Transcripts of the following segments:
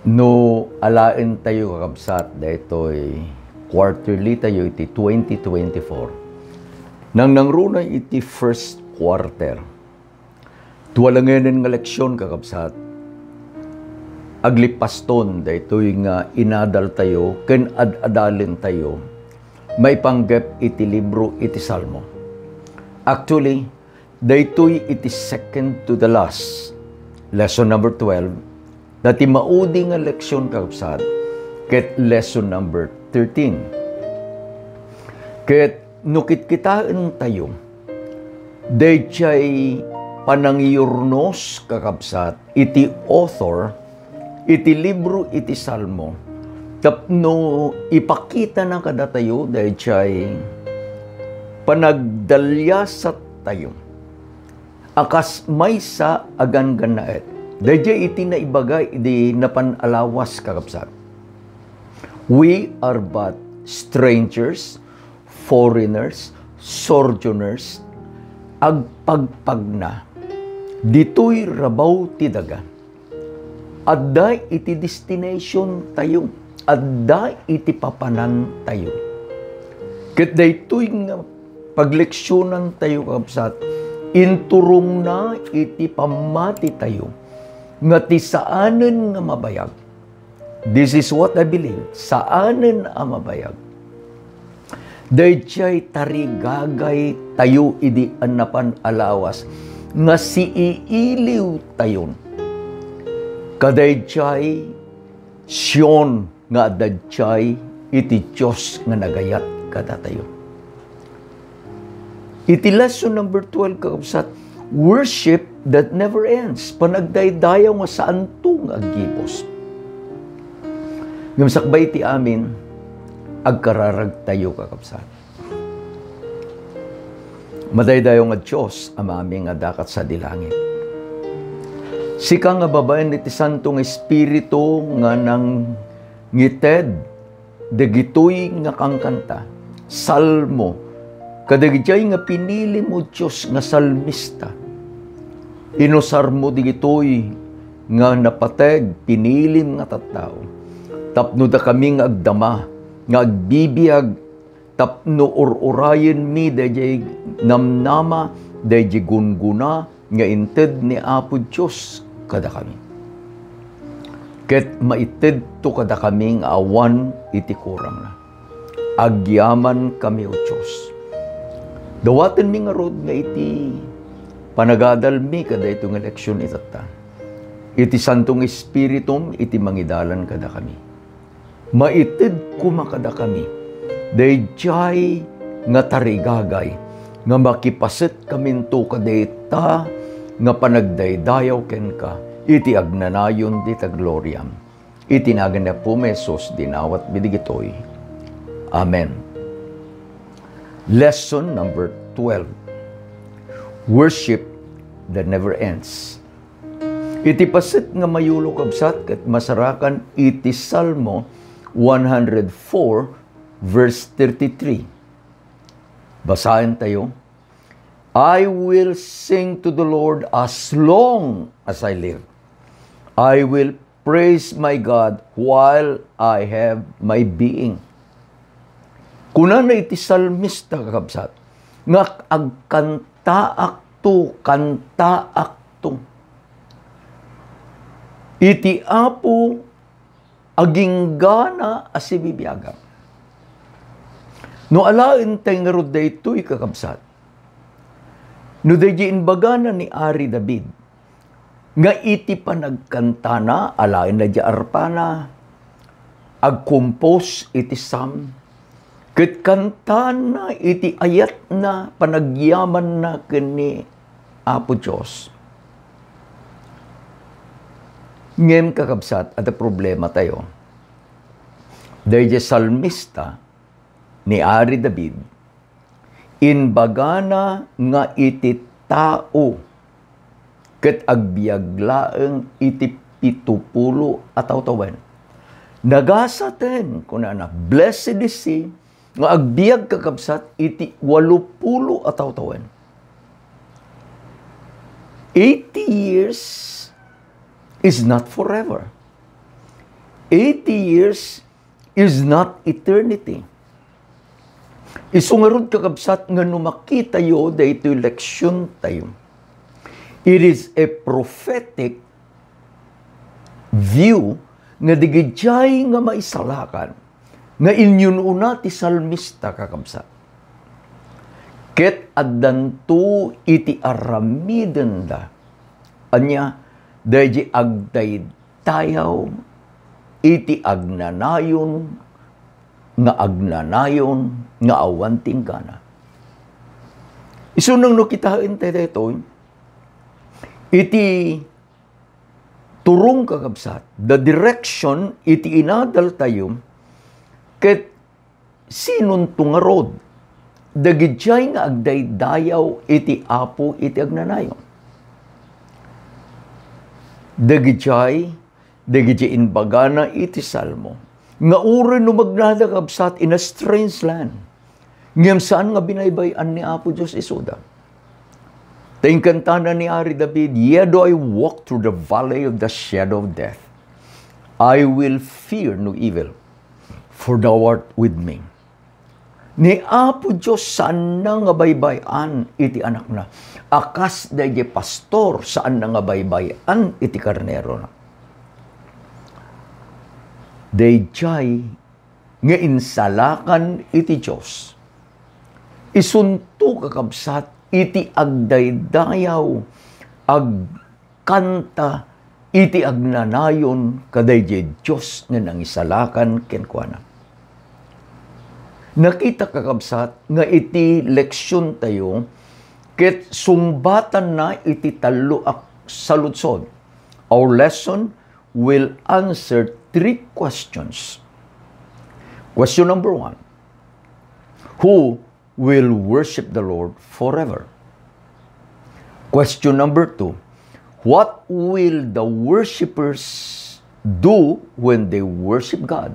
No, alain tayo kakabsat, dahitoy quarterly tayo iti 2024. Nang nangrunay iti first quarter. Tuwalanganan nga leksyon kakabsat. Aglipaston, dahitoy nga inadal tayo, ken adalin tayo, may panggap iti libro iti Salmo. Actually, dahitoy iti second to the last, lesson number 12, dati maudi nga leksyon kakabsat, ket lesson number 13. Ket nukit kitaan tayo, dayjay panangiurnos kakabsat, iti author, iti libro iti Salmo, tapno ipakita na kada tayo, dayjay panagdalyasat tayo, akas may sa agan ganaet. Dayjay iti na ibagay, iti napanalawas kakabsat. We are but strangers, foreigners, sojourners, agpagpagna, dito'y rabaw ti daga. Adda iti destination tayo, adda iti papanan tayo. Ket daytoy nga pagleksyonan tayo kakabsat, inturong na iti pamati tayo, nga ti saanen nga mabayag. This is what I believe. Saanen nga mabayag. Dayjay tarigagay tayo idi anapan alawas nga siiiliw tayon. Kadayjay Sion nga dayjay iti Diyos nga nagayat kada tayo. Iti lesson number 12 kakabsat, worship that never ends. Panagdaydayaw nga saan tong aggibos. Ngamsakbay ti amin, agkararag tayo kakabsat. Madaydayaw nga Diyos, amami nga dakat sa dilangit. Sika nga babayan iti Santong Espiritu nga nang ngited, dagitoy nga kangkanta, salmo, kadagijay nga pinili mo Diyos nga salmista. Inusar mo digitoy nga napateg, pinilim nga tattao. Tapno da kami nga agdama, nga agbibiyag, tapno ururayen mi, dayjay namnama, dayjay gunguna, nga inted ni Apo Diyos kada kami. Ket maited to kada kami nga awan iti kurang na. Agyaman kami o Diyos. Dawaten mi nga rod nga iti panagadal mi kada ito nga leksyon itata. Iti Santong Espiritum, iti mangidalan kada kami. Maitid kumakada kami. Dayjay nga tarigagay, nga makipasit kaminto kadayta, nga panagdaydayaw ken ka, iti agnanayon di tagloriam. Iti naganap po mesos dinawat bidigitoy. Amen. Lesson number 12. Worship that never ends. Iti pasit nga mayulo kabsat ket masarakan iti Salmo 104 verse 33. Basahin tayo. I will sing to the Lord as long as I live. I will praise my God while I have my being. Kuna na iti salmista kakabsat, nga agkantaak to, kantaak to. Iti Apo aginggana asibibiyaga. No alain tayo nga rod daytoy kakabsat. No dayjay inbagana ni Ari David, nga iti panagkantana, alain na di arpana, agkompos iti Psalm, ket kantana iti ayat na panagyaman na kini Apo Diyos. Ngem kakabsat, at problema tayo. Dayjay salmista ni Ari David, inbagana nga iti tao, ket agbiaglaeng iti 70 a tawtawen. Nagasaten, kunana, blessed is he, nga agbiag kakabsat iti 80 a tawtawen. 80 years is not forever. 80 years is not eternity. Isungarod kakabsat nga numakita yo dahito eleksyon tayo. It is a prophetic view nga digidjay nga maisalakan nga inyun una ti salmista kakabsat. Ket addanto iti aramiden da. Anya, dahi agday tayaw, iti agnanayon, nga awan tinggana. Isunang no kitain tayo dito, iti turong kakabsat, the direction iti inadal tayo, ket sinun tungarod, dagidjay nga agdaydayaw iti apo iti agnanayon. Dagidjay inbagana iti salmo. Nga uri no magnadakabsat in a strange land. Ngem saan nga binaybayan ni Apo Diyos isuda. Tingkantana ni Ari David, yea do I walk through the valley of the shadow of death, I will fear no evil, for thou art with me. Ni Apo Diyos saan na nga baybayan iti anak na. Akas dahi pastor saan na nga baybayan iti karnero na. Dayjay nga insalakan iti Diyos. Isunto kakabsat iti agdaydayaw, agkanta, iti agnanayon kadayjay Diyos nga nangisalakan kenkwana. Nakita kakabsat nga iti leksyon tayo, ket sumbatan na iti talo saludsod. Our lesson will answer 3 questions. Question number 1, who will worship the Lord forever? Question number 2, what will the worshipers do when they worship God?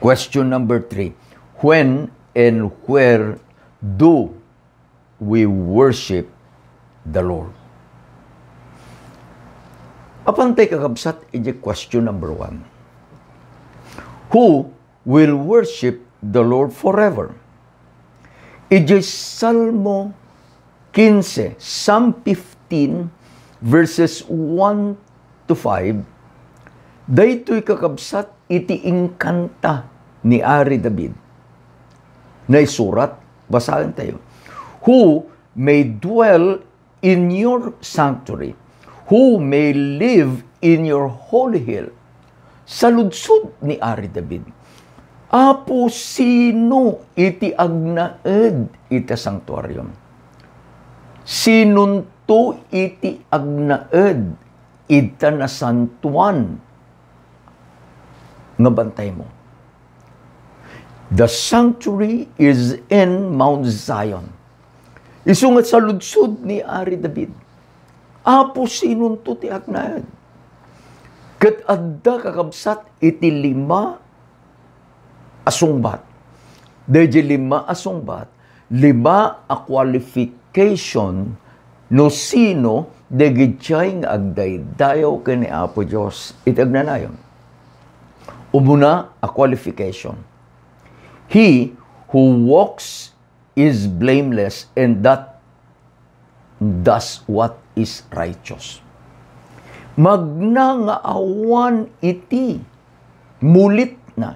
Question number 3, when and where do we worship the Lord? Apantay kakabsat, iti question number 1. Who will worship the Lord forever? Iti Salmo 15, Psalm 15, verses 1 to 5, daytoy kakabsat iti ingkanta ni Ari David. Na isurat, basahin tayo. Who may dwell in your sanctuary? Who may live in your holy hill? Saludsod ni Ari David. Apo sino iti agnaed iti sanctuarium? Sinunto iti agnaed ita na santuan nga bantay mo. The sanctuary is in Mount Zion. Isungat sa ludsod ni Ari David. Apo sinunto ti agnaed. Ket adda kakabsat iti 5 asungbat. Dayjay 5 asungbat, 5 a qualification no sino dagidjay nga agdaydayaw ken ni Apo Dios iti agnanayon. Umuna a qualification. He who walks is blameless and that does what is righteous. Magna nga awan iti, mulit na,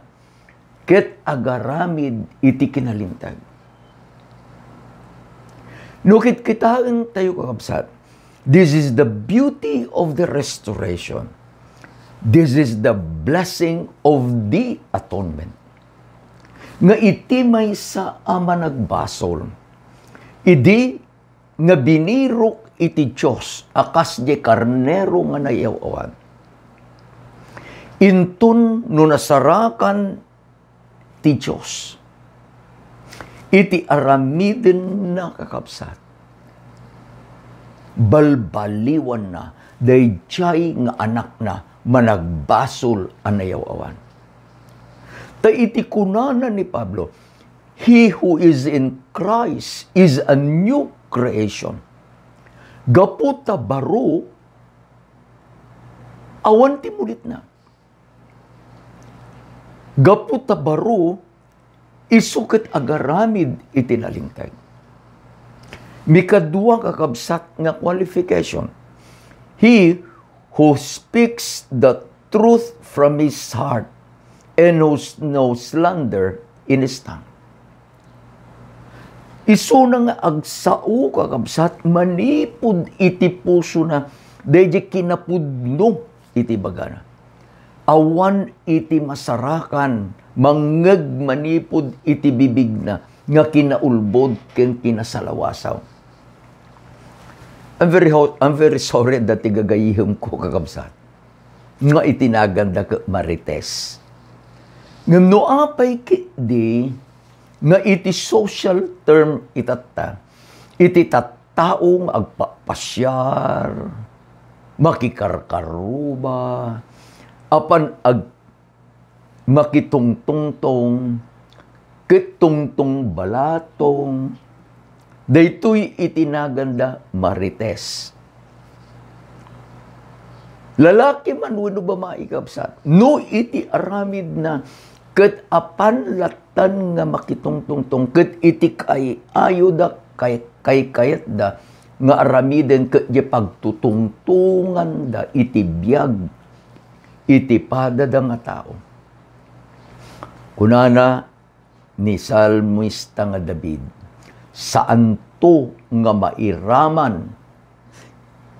ket agaramid iti kinalintag. Nukit kitaan tayo kakabsat, this is the beauty of the restoration. This is the blessing of the atonement. Nga iti may sa ama nagbasol. Idi nga binirok iti Diyos akas di karnero nga nayawan. Intun no nasarakan ti Diyos. Iti aramiden na kakabsat. Balbaliwan na, dayjay nga anak na managbasol ang nayawan. Ta iti kunana ni Pablo, he who is in Christ is a new creation. Gaputa baro, awan ti mulit na. Gapu tabaro, isukat agaramid itinalingtay. Mikadua kakabsat nga qualification. He who speaks the truth from his heart and knows no slander in his tongue. Isu na nga agsao kakabsat, manipod iti puso na, deje kinapudno iti bagana. Awan iti masarakan, mangeg manipod iti bibig na, nga kinaulbod ken kinasalawasaw. I'm very sorry that tigagayihim ko kakabsat. Nga itinaganda ka marites. Nga noapay kiti, nga iti social term itata, iti tattaong agpapasyar, makikarkaruba, apan makitungtungtong, kitungtong balatong, daytoy itinaganda marites. Lalaki man wano ba maikabsat, no iti aramid na ket apan latan nga makitungtungtong, ket iti kay ayoda kay kayat da nga aramiden ket di pagtutungtungan da iti biag iti padada nga tao. Kunana ni Salmista nga David, saan to nga mairaman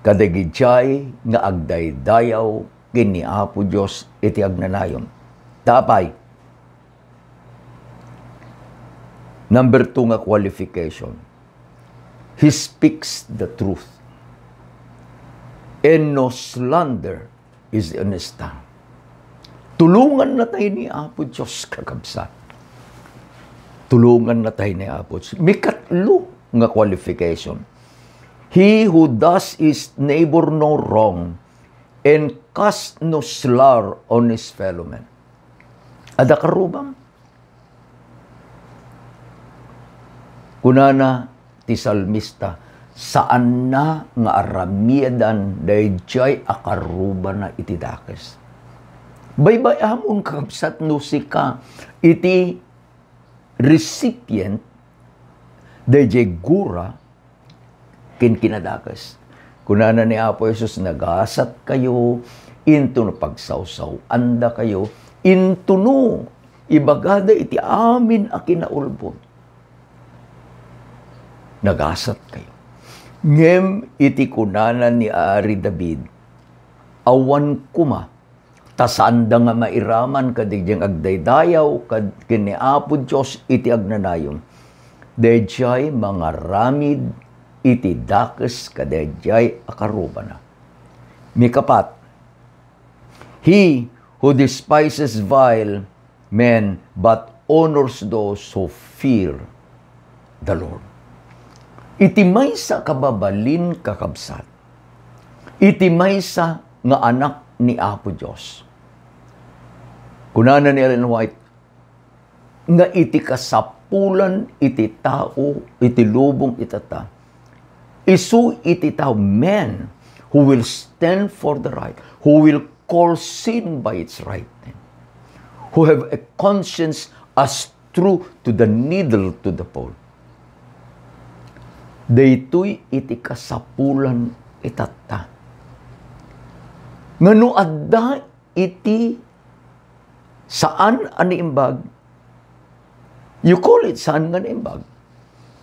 kadagijay nga agdaydayaw kini Apo Dios iti agnanayon. Tapay, number 2 nga qualification. He speaks the truth. And no slander is in his tongue. Tulungan na tayo ni Apo Diyos kakabsat. Tulungan na tayo ni Apo Diyos. May katlo nga qualification. He who does his neighbor no wrong and cast no slur on his fellow man. Ada karubang? Kunana ti salmista, saan na nga aramiadan dayjay akaruba na iti dakes. Baybay amon kakabsat no sika iti recipient dayjay gura kin kinadakas. Kunana ni Apo Jesus, nagasat kayo, into no pagsawsaw, anda kayo, into no, ibagada iti amin a kinaulbod. Nagasat kayo. Ngem iti kunana ni Ari David, awan kuma, tasanda nga mairaman kadigyang agdaydayaw, kini Apo Diyos iti agnanayon, dayjay mga ramid, iti dakes kadayjay akaruba na. Mikapat, he who despises vile men but honors those who fear the Lord. Iti maysa kababalin kakabsat. Iti maysa nga anak ni Apo Diyos. Kunana ni Ellen White, nga iti kasapulan iti tao, iti lubong itata. Isu iti tao men who will stand for the right, who will call sin by its right name, who have a conscience as true to the needle to the pole. Daytoy iti kasapulan itata. Ngano adda iti saan ani imbag? You call it saan nga imbag.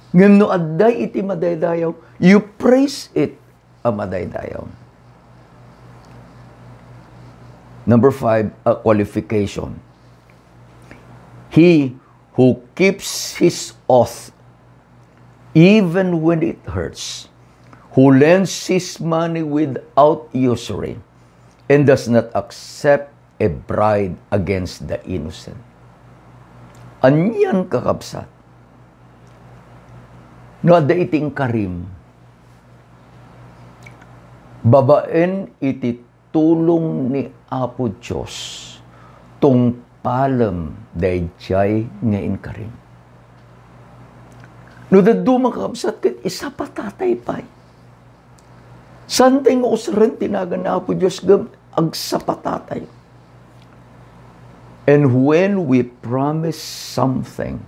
Ngano adda iti madaydayaw, you praise it a madaydayaw. Number 5, a qualification. He who keeps his oath even when it hurts, who lends his money without usury, and does not accept a bribe against the innocent. Anyan kakabsat. No, ada iting karim. Babaen iti tulong ni Apo Diyos, tung palem dayjay nga inkarim. No, dadumang kakabsat kat isa patatay pa'y. Santay nga usaran tinagan na Apo Diyos gam agsapatatay. And when we promise something,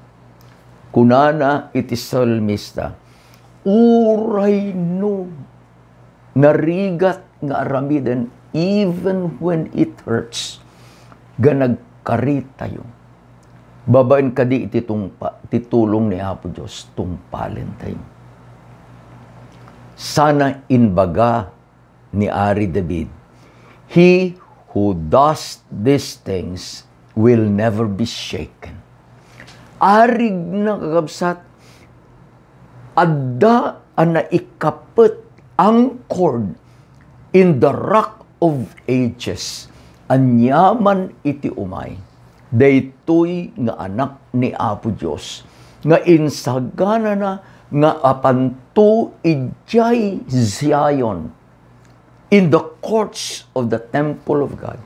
kunana iti salmista, uray no, narigat nga aramiden, even when it hurts, ganagkari tayo. Babaen kadi iti titulong ni Apo Diyos, tungpalin tayo. Sana inbaga ni Ari David, he who does these things will never be shaken. Arig na kakabsat, adda na ikapet ang cord in the rock of ages. Anyaman iti umay. Daytoy nga anak ni Apo Diyos. Nga insagana na nga apanto ijay Zion in the courts of the temple of God.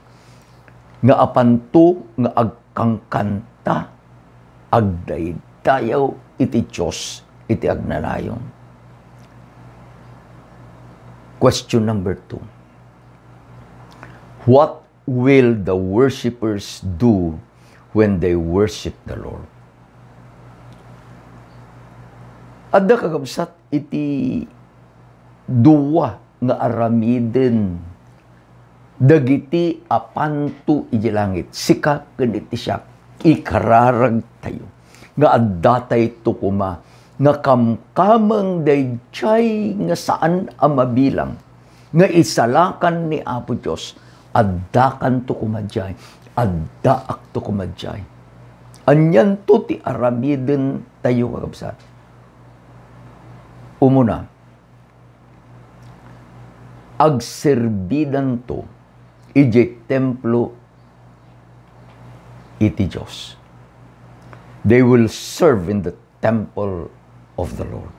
Nga apanto nga agkangkanta agdaydayaw iti Diyos iti agnanayon. Question number 2. What will the worshipers do when they worship the Lord? Adda kakabsat iti duwa nga aramiden dagiti apanto iti langit. Sika ganiti siya ikararag tayo. Nga addatay tukuma, nga kamkamang dayjay nga saan amabilang, nga isalakan ni Apo Diyos, addakan tukumadjay, addaak tukumadjay. Anyan to ti aramiden tayo kakabsat. Umuna, agserbidan to, iti templo iti Diyos. They will serve in the temple of the Lord.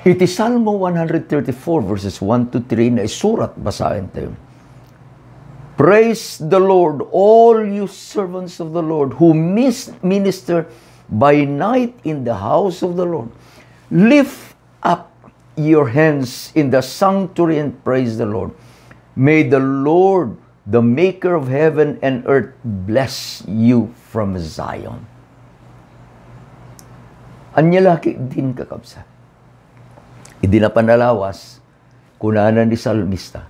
Iti Salmo 134 verses 1 to 3 na isurat basahin tayo. Praise the Lord, all you servants of the Lord who minister by night in the house of the Lord. Lift up your hands in the sanctuary and praise the Lord. May the Lord, the maker of heaven and earth, bless you from Zion. Anyalaki din kakabsa. Idi na panalawas, kunanan ni salmista,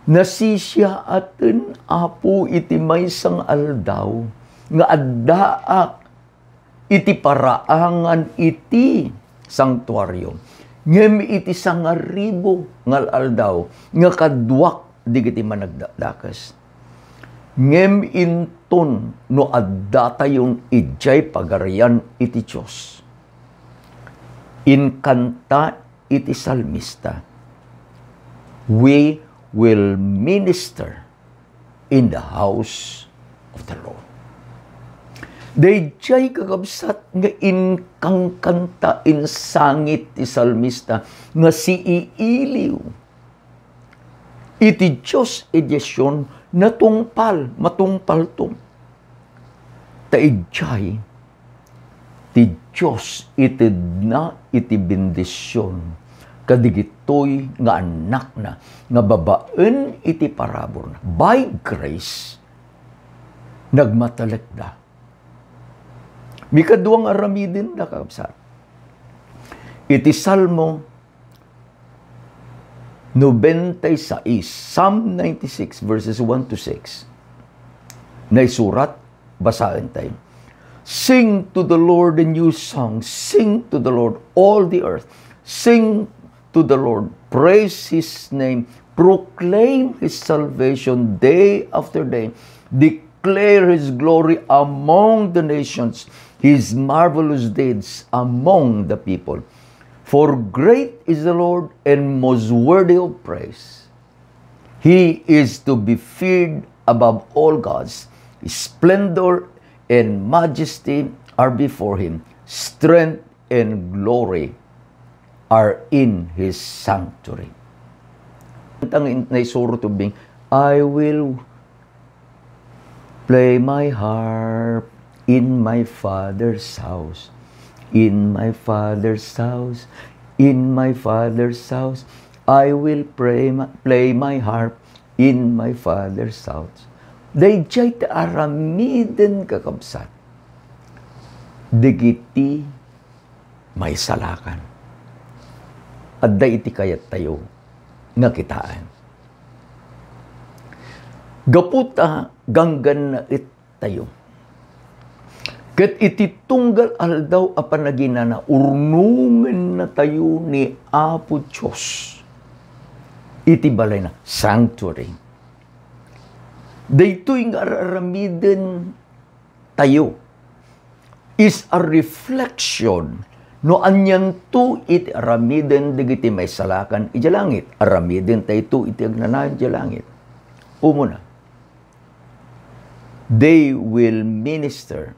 nasisya atin Apo iti maysang aldaw, nga addaak iti paraangan iti sanktuaryo. Ngem iti sangaribo ngal aldaw, nga kadwak digiti managdakas. Ngem inton no adda tayong ijay pagarayan iti Diyos. Inkanta iti salmista, we will minister in the house of the Lord. Dayjay kakabsat nga inkang kanta insangit ti salmista nga siiiliw. Iti Diyos edisyon matungpal to. Taidjay ti Diyos itid na iti bendisyon kadigitoy nga anak na nga babaen iti parabor na by grace nagmatalekda. Mikaduang aramidin na kakabsat. Iti Salmo 96, Psalm 96 verses 1 to 6. Na isurat, basahin tayo. Sing to the Lord a new song. Sing to the Lord all the earth. Sing to the Lord. Praise His name. Proclaim His salvation day after day. Declare His glory among the nations. His marvelous deeds among the people. For great is the Lord and most worthy of praise. He is to be feared above all gods. His splendor and majesty are before Him. Strength and glory are in His sanctuary. Ang naisuro tubing, I will play my harp in my Father's house. In my Father's house, in my Father's house, I will play my harp in my Father's house. Dayjay ti aramiden kakabsat. Digiti may salakan. At day iti kayat tayo nga kitaan. Gaputa ganggan na it tayo. Kat iti tunggal aldaw a panaginana, urnungan na tayo ni Apo Diyos. Iti balay na sanctuary. Daytoy nga aramiden tayo is a reflection no anyan to iti aramiden digiti may salakan iti langit. Aramiden tayo to iti agnanayan iti langit. Umuna, they will minister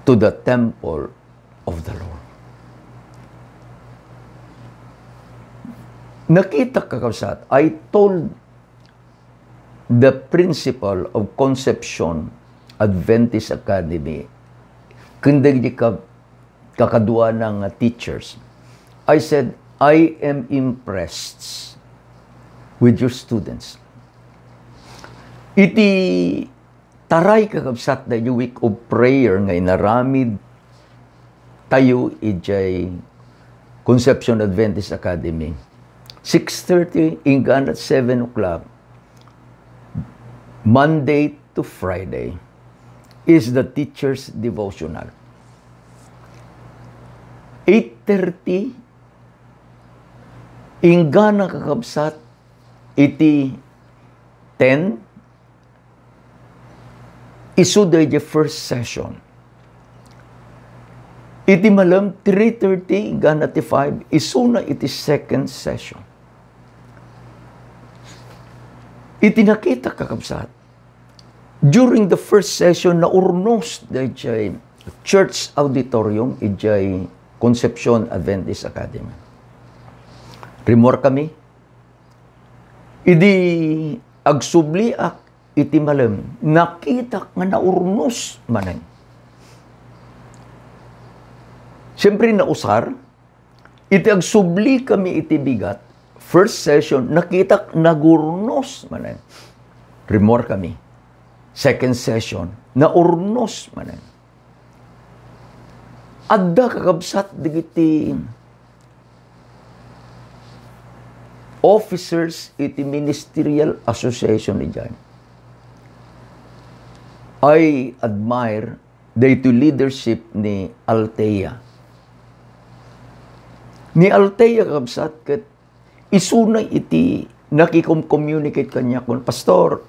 to the temple of the Lord. Nakita kakabsat, I told the principal of Conception Adventist Academy, kundig di kakadua ng teachers, I said, I am impressed with your students. Iti taray kakabsat na yung week of prayer nga inaramid tayo ijay Conception Adventist Academy. 6:30 hanggang 7 o'clock, Monday to Friday, is the teacher's devotional. 8:30 hanggang kakabsat iti 10 isuday the first session. Iti malam 3:30 hanggang 5 isuna iti second session. Iti nakita kakabsat. During the first session na urnos dayjay church auditorium ijay Conception Adventist Academy. Remor kami. Idi agsubliak iti malam, nakita nga naurnos manan. Siyempre nausar, iti agsubli kami iti bigat, first session, nakita nagurnos manan. Remor kami. Second session, naurnos manan. Adda kakabsat digiti officers iti Ministerial Association ijay. I admire the leadership ni Althea. Ni Althea kabsat ket isunay iti nakikom-communicate kanya kun pastor.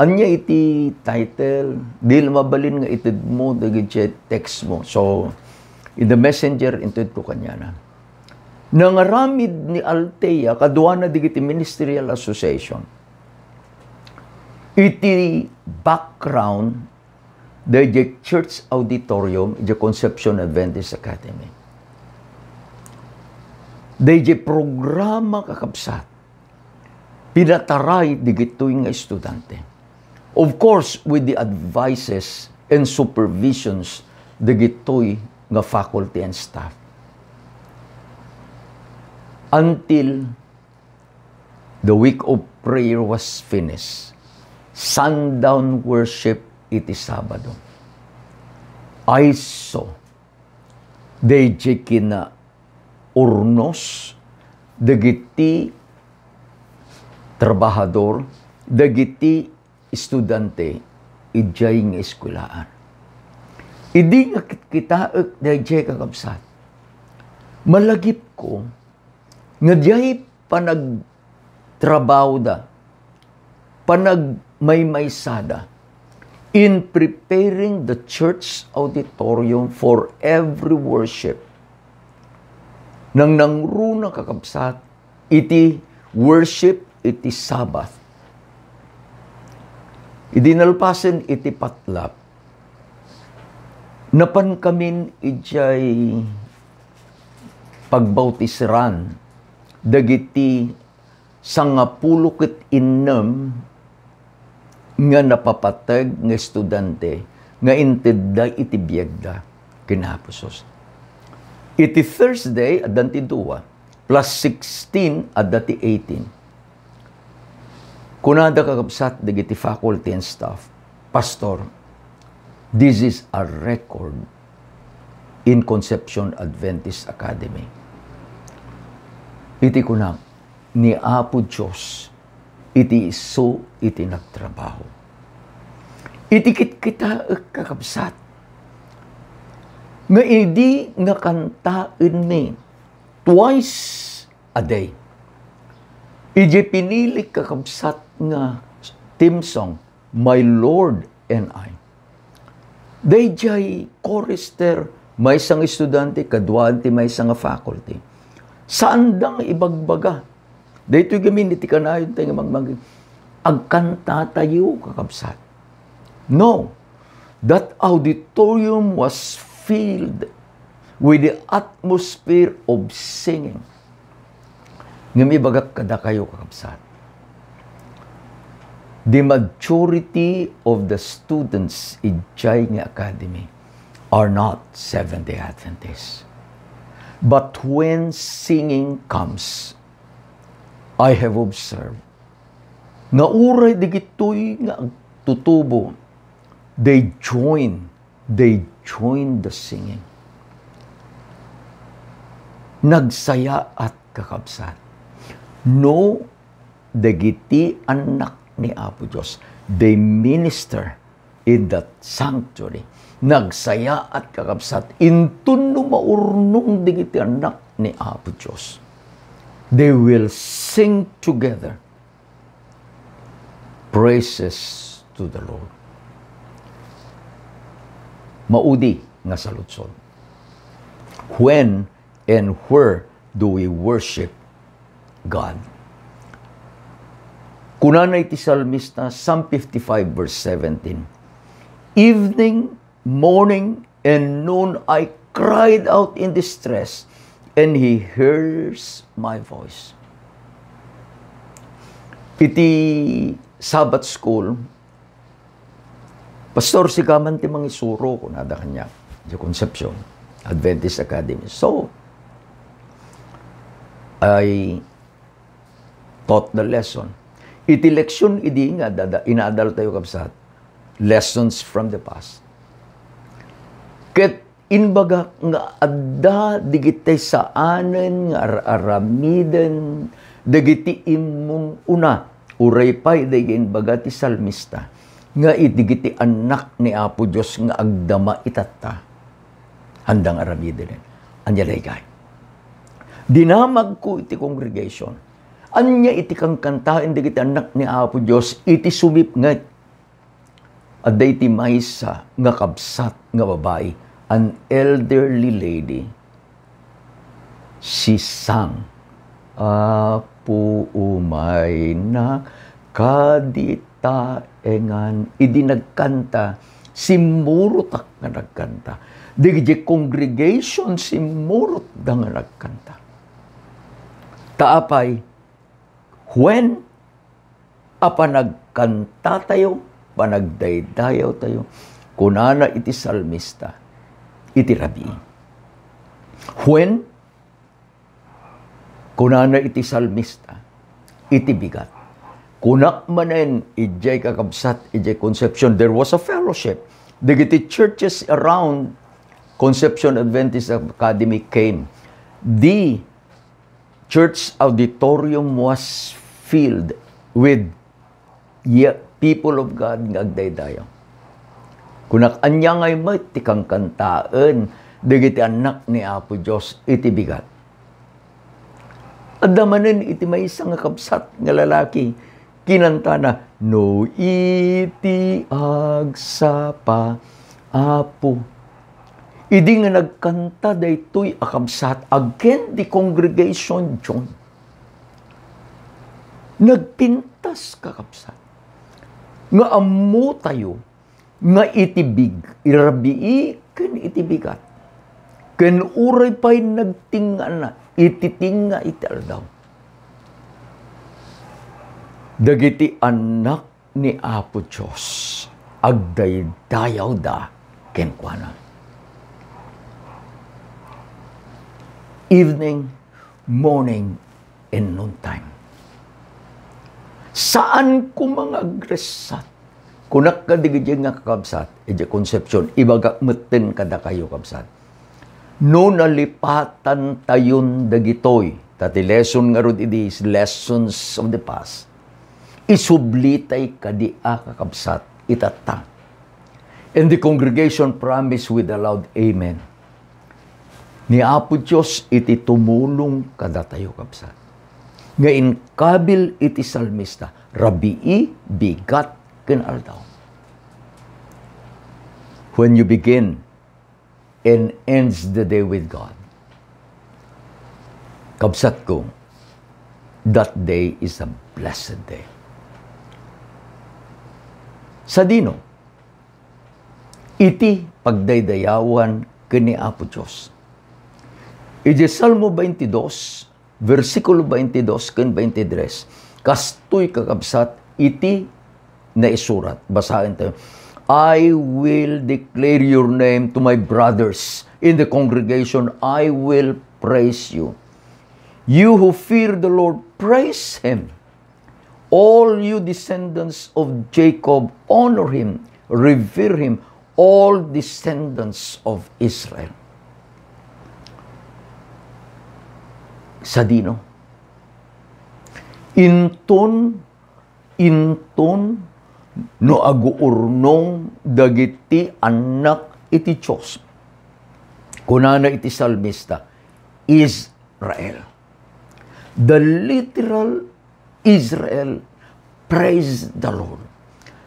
Anya iti title, dil mabalin nga itid mo dagiti text mo. So in the messenger intud ko kanya na. Nangaramid ni Althea kadua na digiti Ministerial Association. Iti background the church auditorium the Conception Adventist Academy. The programa kakabsat pinataray digitoy nga estudyante. Of course, with the advices and supervisions digitoy nga faculty and staff. Until the week of prayer was finished, sundown worship iti Sabado. I saw dayjay kina urnos dagiti trabahador dagiti estudyante ijay nga eskwelahan. Idi nga kitaek dayjay kakabsat. Malagip ko nga diyay panagtrabaho da, panagmaymaysada in preparing the church auditorium for every worship. Nang nangruna kakabsat, iti worship, iti Sabbath. Idinalpasen iti patlap. Napan kamin ijay pagbautisran dagiti 56 nga napapatag nga estudyante nga intedda iti biegda kinapusos. Iti Thursday adanti 2 plus 16 adati 18. kunada kakabsat, dagiti faculty and staff, Pastor, this is a record in Conception Adventist Academy. Iti kunam, ni Apo Diyos, iti iso, iti nagtrabaho. Iti kita kakabsat, nga idi nga kantaan ni twice a day. Iji pinili kakabsat nga team song, My Lord and I. Dayjay chorister, may isang estudyante, kadwante may isang faculty. Saan dang ibagbaga? Daytoy gamin, iti kanayon tayo magmagin. Agkanta tayo kakabsat. No. That auditorium was filled with the atmosphere of singing. Ngami bagak kada kayo kakabsat. The majority of the students in Jai nga Academy are not Seventh-day Adventists. But when singing comes, I have observed, nga uray digitoy nga tutubo, they join the singing. Nagsaya at kakabsat. No, dagiti anak ni Apo Diyos. They minister in that sanctuary. Nagsaya at kakabsat. Intun no maurnong digiti anak ni Apo Diyos. They will sing together praises to the Lord. Maudi nga saludsod. When and where do we worship God? Kunanay ti Salmista, Psalm 55 verse 17. Evening, morning, and noon I cried out in distress, and He hears my voice. Iti Sabbath School, Pastor si kaman ti mangisuro, kunada kanya, di Conception Adventist Academy. So, I taught the lesson. Iti leksyon, idi nga, inaadal tayo kapsat. Lessons from the past. Ket inbaga nga adda digitay saanen nga aramiden dagiti imong una uray pay dagin baga ti salmista nga idigiti anak ni Apo Dios nga agdama itatta handang aramiden anya daygay dinamag ko iti congregation anya iti kang kantaen digiti anak ni Apo Dios iti sumip nga adday ti maysa nga kabsat nga babae, an elderly lady. She sang, Apo umay na kadita engan. Idi nagkanta, simurutak nga nagkanta. Digiti congregation, simurut da nga nagkanta. Taapay, when apa nagkanta tayo, panagdaydayaw tayo, kunana iti salmista, iti rabi. When, kunana iti salmista, iti bigat. Kunak manen, ijay kakabsat, ijay Conception, there was a fellowship. Digiti churches around Conception Adventist Academy came. The church auditorium was filled with people of God nga agdaydayaw. Kunak anya ngay may tikang kantaan, digiti anak ni Apo Diyos, iti bigat. Adamanin iti may isang kapsat nga lalaki, kinanta na, no iti agsapa, Apo. Idi nga nagkanta daytoy akabsat, again the congregation joined. Nagpintas kakabsat. Nga ammo tayo, nga itibig, irabii, ken itibigat. Ken uray pa'y nagtinga na, ititinga italdaw. Dagiti anak ni Apo Diyos, agdaydayaw da, ken kuana. Evening, morning, and noontime. Saan ko mga agresat? Kunak ka digidya nga kakabsat, edya konsepsyon, ibaga meten kada kayo kabsat. No nalipatan tayon dagitoy, tati lesson nga rod it is lessons of the past. Isublitay kadi kakabsat, itata. And the congregation promised with a loud amen. Ni Apo Diyos iti tumulong kada tayo kabsat. Nga inkabil iti salmista, rabii bigat ken aldaw. When you begin and ends the day with God, kabsat ko, that day is a blessed day. Sa dino, iti pagdaydayawan kini Apo Diyos. Iti Salmo 22, versikulo 22 ken 23, kastoy kakabsat iti na isurat. Basahin tayo. I will declare your name to my brothers. In the congregation, I will praise you. You who fear the Lord, praise Him. All you descendants of Jacob, honor Him, revere Him, all descendants of Israel. Sa dino, inton no aguurnong dagiti anak iti Diyos. Kunana iti salmista, Israel. The literal Israel, praise the Lord.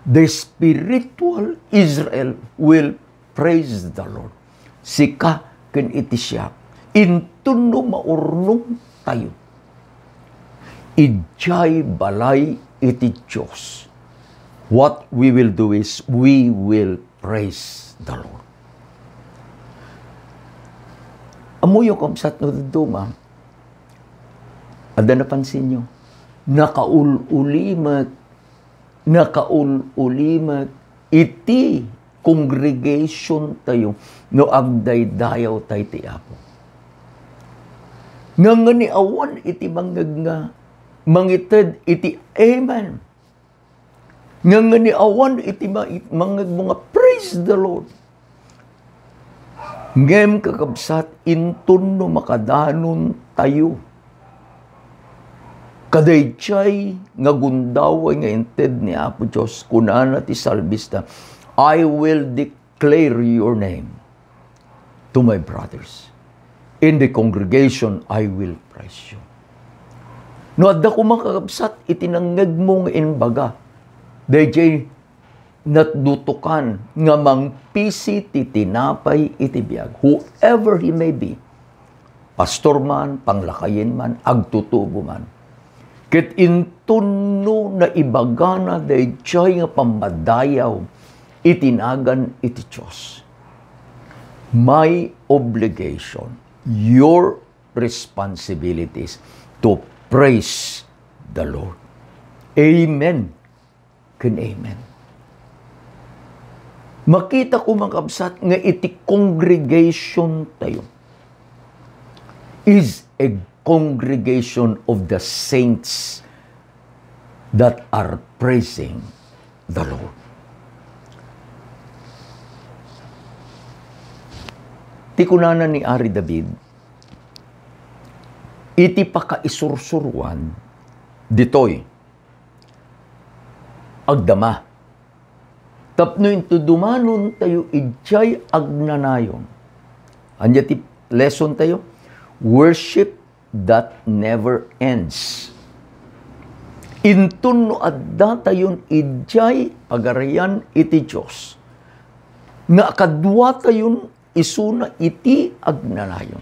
The spiritual Israel will praise the Lord. Sika ken iti siya. Inton no maurnong tayo. Ijay balay iti Diyos. What we will do is, we will praise the Lord. Amuyo kamsat no duma, ada napansin nyo, nakaululimat, iti congregation tayo, no agdaydayaw tayo ti Apo. Nga ni awan iti mangag nga, mangited iti amen. Nga ni awan iti mangag mga praise the Lord. Ngem kakabsat intun no makadanon tayo. Kadaychay nga gundaway nga inted ni Apo Diyos, kunana ti salbista, I will declare your name to my brothers. In the congregation, I will praise you. No, adda ko makakabsat, itinangag mo nga inbaga. Dayjay natdutukan nga mangpisi titinapay itibiyag. Whoever he may be, pastor man, panglakayin man, agtutubo man. Ket intunno na ibagana dayjay nga pamadayaw, itinagan iti Diyos. My obligation, your responsibilities to praise the Lord. Amen. Ken amen. Makita ko mga kabsat nga iti congregation tayo is a congregation of the saints that are praising the Lord. Tikunana ni Ari David, iti pakaisursuruan, ditoy, agdama. Tapno into dumanon tayo, ijay agnanayon. Anya ti lesson tayo, worship that never ends. Intun no adda tayon, ijay pagarayan iti Diyos. Nga kadwa tayon, isuna iti agnanayon.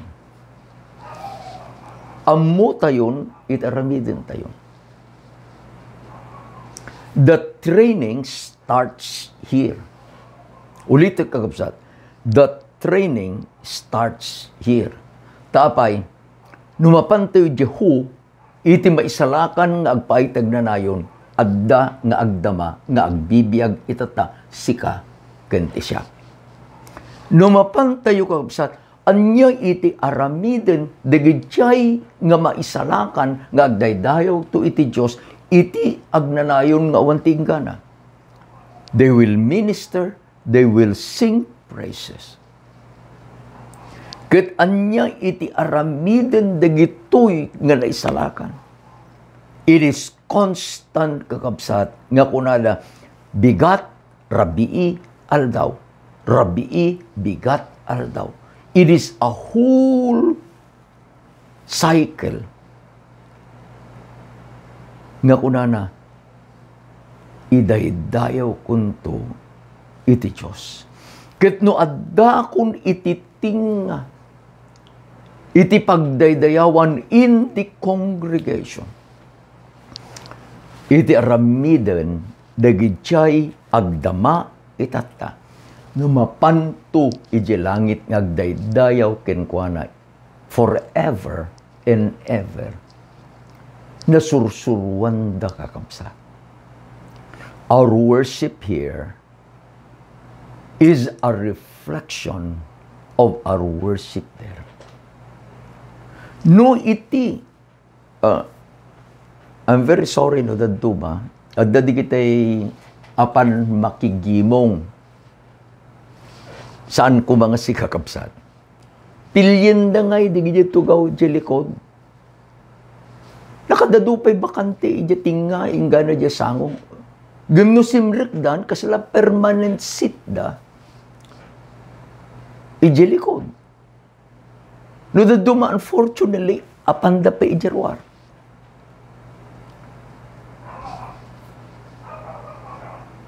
Ammo tayon, itaramidin tayon. The training starts here. Ulit kakabsat. The training starts here. Tapay, numapan tayo Jehu, iti maisalakan nga agpaitag na nayon, adda nga agdama, nga agbibiyag itata, sika, kenti siya. Numapan tayo kakabsat, anya iti aramiden, dagijay nga maisalakan, nga agdaydayaw to iti Diyos, iti agnanayon nga awanting gana. They will minister, they will sing praises. Ket anya iti aramiden dagitoy nga naisalakan. It is constant kakabsat nga kunada bigat rabii aldaw. Rabii bigat aldaw. It is a whole cycle nga kunana idaydayaw kunto iti Diyos. Ket no adda kun iti tinga iti pagdaydayawan in the congregation. Iti aramiden dagitiyay agdama itata no mapanto iti langit ngagdaydayaw kenkwana forever and ever. Nasursuruan da kakabsat. Our worship here is a reflection of our worship there. No iti, I'm very sorry no daduma, at dadi kita'y apan makigimong saan ko mga si kakabsat. Pilyen da ngay, di gaya tugaw di likod. Nakadadupay bakante, ija tinga, ingana di sangong. Gano simrik dan, kasala permanent sit da. Ija likod. No daduma, unfortunately, apanda pa ijarwar.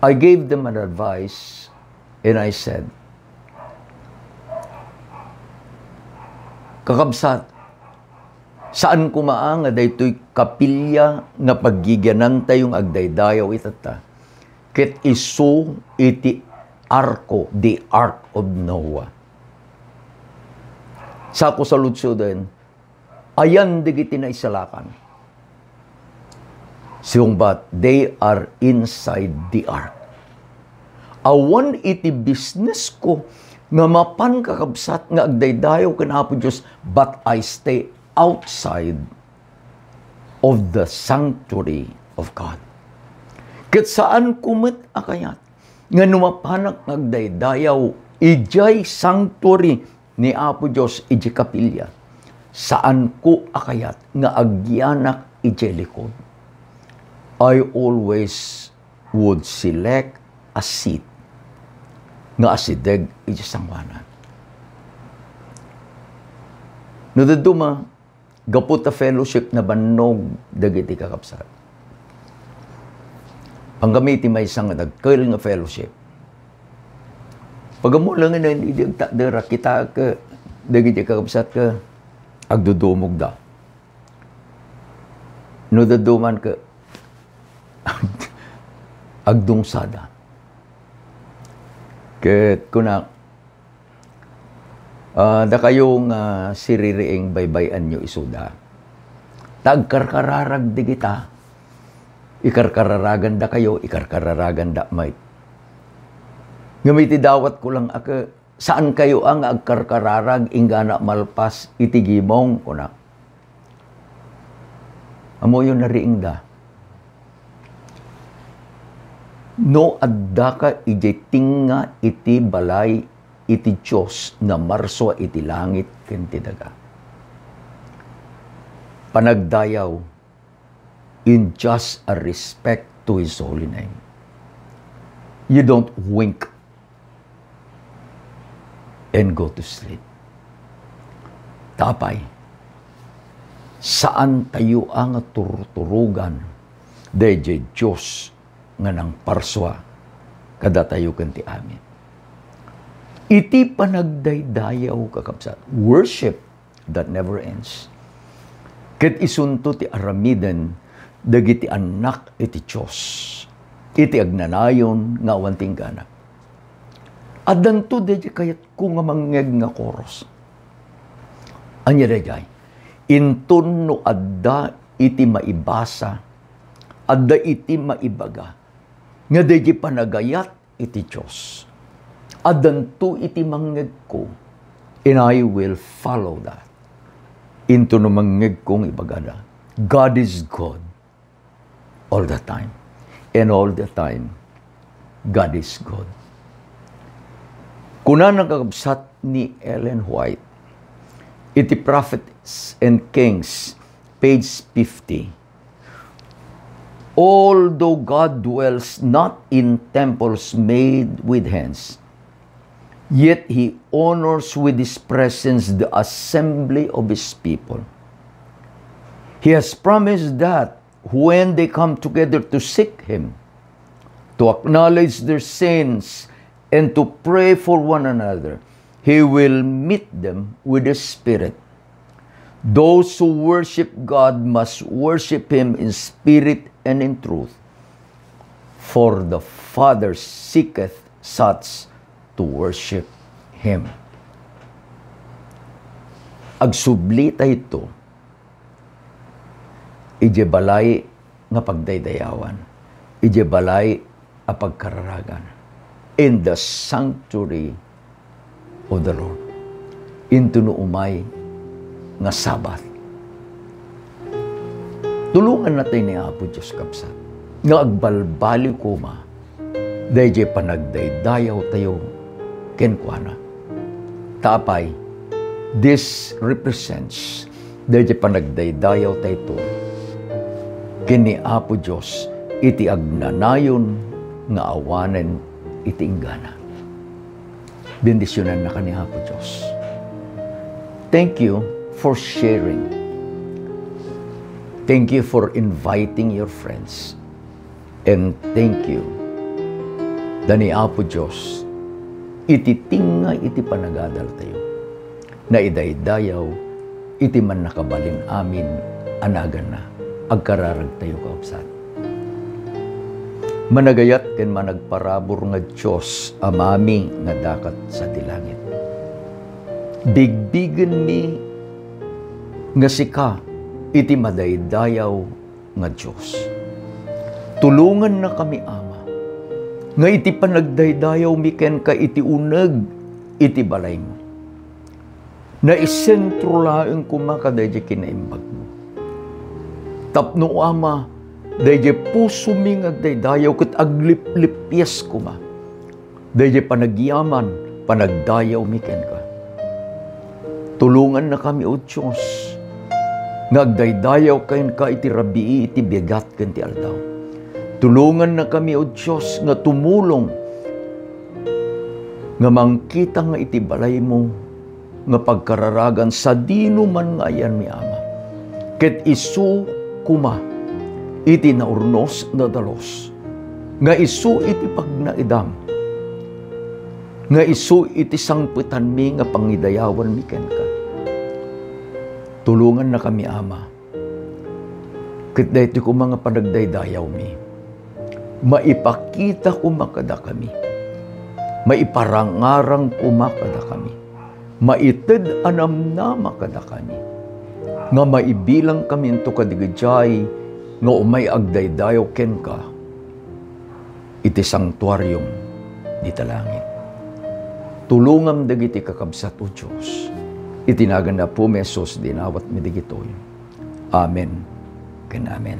I gave them an advice, and I said, kakabsat, saan kumaang daytoy kapilya nga paggigyanan tayong agdaydayaw itata. Ket iso iti arko, the Ark of Noah. Sa ko sa lutsudan, ayan digiti na isalakan. But they are inside the ark. Awan iti business ko nga mapan kakabsat nga agdaydayaw kanapo Diyos, but I stay outside of the sanctuary of God. Ket saan kumit akayat nga numapanak agdaydayaw ijay sanctuary ni Apo Diyos ijay kapilya. Saan ko akayat nga agyanak ijay likod. I always would select a seat nga asideg ijay sangwanan. No daduma gapot a fellowship na bannog dagiti kakabsat. Panggamiti may isang nagkail nga fellowship. Pagamulang na hindi dara kita ka dagiti kakabsat ka agdudumog da. No daduman ka agdungsada. Ket kuna da kayong siririing baybayan nyo isuda. Tagkarkararag di kita. Ikarkararagan da kayo, ikarkararagan da may. Ngamiti dawat ko lang ako, saan kayo ang agkarkararag ingana malpas itigimong kuna. Amo yun nariing da. No adda ka iti tinga iti balay iti Diyos na marso iti langit ken ti daga. Panagdayaw in just a respect to His holy name. You don't wink and go to sleep. Tapay, saan tayo ang turuturugan dayjay Diyos nga nang parswa kada tayo ken ti amin. Iti panagdaydayaw kakabsat. Worship that never ends. Ket isunto ti aramiden dagiti anak iti Diyos. Iti agnanayon nga awanting gana. Adanto deje kayat ko nga mangeg nga koros. Anya dejay. Intun no adda iti maibasa, adda iti maibaga, nga deje panagayat iti Diyos. Adanto iti mangeg ko, and I will follow that. Into no mangeg kong ibagada. God is good all the time. And all the time, God is good. Kuna nagkakabsat ni Ellen White, iti Prophets and Kings, page 50. Although God dwells not in temples made with hands, yet He honors with His presence the assembly of His people. He has promised that when they come together to seek Him, to acknowledge their sins, and to pray for one another, He will meet them with the Spirit. Those who worship God must worship Him in spirit and in truth. For the Father seeketh such to worship Him. Agsublita ito, ije balay nga pagdaydayawan, ije balay a pagkararagan in the sanctuary of the Lord. Into no umay nga Sabat. Tulungan natin ni Apo Diyos kapsa nga agbalbali ko ma dahil panagdaydayaw tayo kenkwana. Tapay, this represents dahil panagdaydayaw tayo ito kini Apo Diyos iti agnanayon nga awanen iti inggana. Bendisyonan na ka ni Apo Diyos. Thank you for sharing. Thank you for inviting your friends. And thank you dani Apo Diyos iti tinga iti panagadal tayo na idaydayaw iti man nakabalin amin anagan na agkararag tayo kaupsat. Managayat ken managparabor nga Diyos amami nga dakat sa tilangit. Bigbigen mi nga sika iti madaydayaw nga Diyos. Tulungan na kami, Ama, nga iti panagdaydayaw mi ken ka iti uneg iti balay mo. Na isentro laeng kumakadaydi kinaimbag mo. Tapno, Ama, daydi puso mi nga agdaydayaw ket aglip-lipyas kuma. Daydi panagyaman, panagdayaw mi ken ka. Tulungan na kami, O Diyos, nga agdaydayaw ken ka iti rabii iti bigat ken ti aldaw. Tulungan na kami, O Diyos, nga tumulong nga mangkita nga iti balay mo nga pagkararagan sa dino man nga ayan mi Ama. Ket isu kuma iti naurnos na dalos, nga isu iti pagnaidam, nga isu iti sangputan mi nga pangidayawan mi ken ka. Tulungan na kami, Ama, ket daytoy ko mga panagdaydayaw mi, maipakita ko makada kami, maiparangarang ko makada kami, maited anam na makada kami, nga maibilang kami ito kadigajay, nga umay agdaydayaw ken ka, iti sanktuaryum di talangit. Tulungam dagiti kakabsat, O Diyos, itinagan na po mesos dinawat mi digitoy. Amen ken amen.